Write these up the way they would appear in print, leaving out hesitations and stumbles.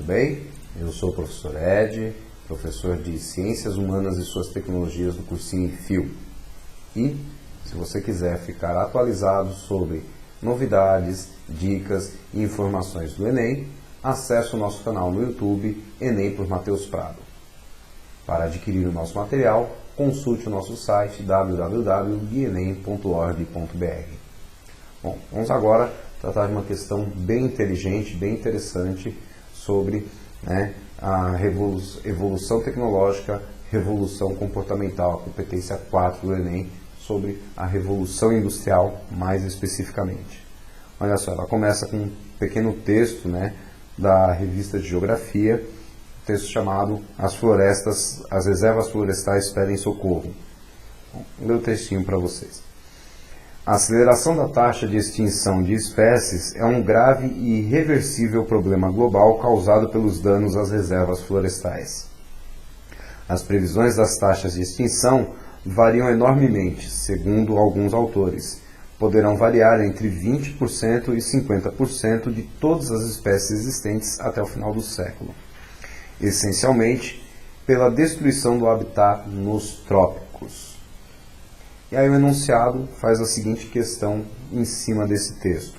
bem? Eu sou o professor Ed, professor de Ciências Humanas e Suas Tecnologias do cursinho Fio. E, se você quiser ficar atualizado sobre novidades, dicas e informações do Enem, acesse o nosso canal no YouTube, Enem por Matheus Prado. Para adquirir o nosso material, consulte o nosso site www.guienem.org.br. Bom, vamos agora tratar de uma questão bem inteligente, bem interessante sobre a evolução tecnológica, revolução comportamental, a competência 4 do Enem, sobre a revolução industrial mais especificamente. Olha só, ela começa com um pequeno texto da revista de Geografia, texto chamado As reservas florestais pedem socorro. Vou ler o textinho para vocês. A aceleração da taxa de extinção de espécies é um grave e irreversível problema global causado pelos danos às reservas florestais. As previsões das taxas de extinção variam enormemente, segundo alguns autores. Poderão variar entre 20% e 50% de todas as espécies existentes até o final do século, essencialmente pela destruição do habitat nos trópicos. E aí o enunciado faz a seguinte questão em cima desse texto.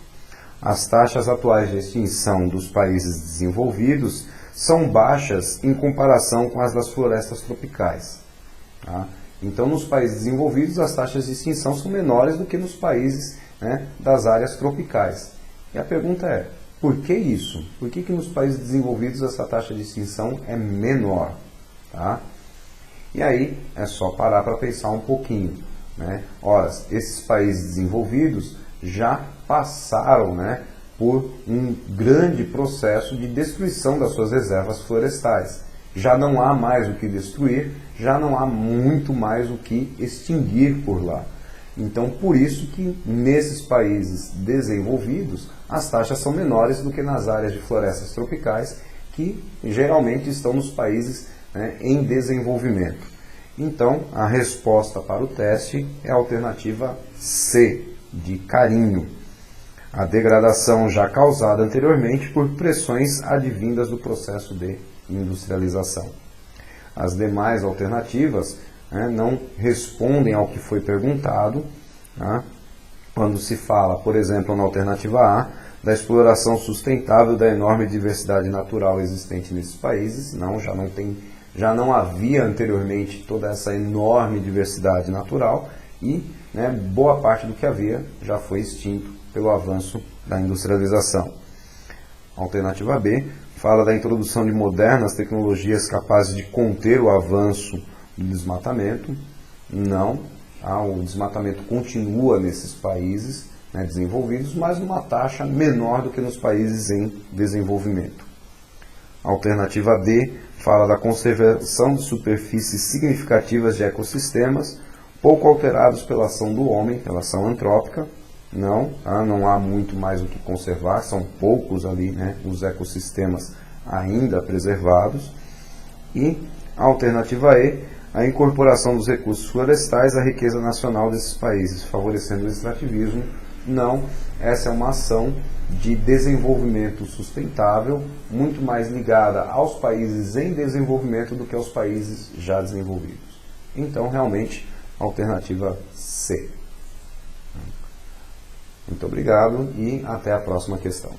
As taxas atuais de extinção dos países desenvolvidos são baixas em comparação com as das florestas tropicais. Tá? Então, nos países desenvolvidos, as taxas de extinção são menores do que nos países das áreas tropicais. E a pergunta é, por que isso? Por que nos países desenvolvidos essa taxa de extinção é menor? Tá? E aí, é só parar para pensar um pouquinho. Ora, esses países desenvolvidos já passaram por um grande processo de destruição das suas reservas florestais. Já não há mais o que destruir, já não há muito mais o que extinguir por lá. Então, por isso que nesses países desenvolvidos, as taxas são menores do que nas áreas de florestas tropicais, que geralmente estão nos países em desenvolvimento. Então, a resposta para o teste é a alternativa C, de carinho. A degradação já causada anteriormente por pressões advindas do processo de industrialização. As demais alternativas não respondem ao que foi perguntado. Tá? Quando se fala, por exemplo, na alternativa A, da exploração sustentável da enorme diversidade natural existente nesses países, já não havia anteriormente toda essa enorme diversidade natural e boa parte do que havia já foi extinto pelo avanço da industrialização. A alternativa B fala da introdução de modernas tecnologias capazes de conter o avanço do desmatamento. Não, o desmatamento continua nesses países desenvolvidos, mas numa taxa menor do que nos países em desenvolvimento. A alternativa D fala da conservação de superfícies significativas de ecossistemas, pouco alterados pela ação do homem, pela ação antrópica. Não há muito mais o que conservar, são poucos ali os ecossistemas ainda preservados. E a alternativa E, a incorporação dos recursos florestais à riqueza nacional desses países, favorecendo o extrativismo. Não, essa é uma ação de desenvolvimento sustentável, muito mais ligada aos países em desenvolvimento do que aos países já desenvolvidos. Então, realmente, a alternativa C. Muito obrigado e até a próxima questão.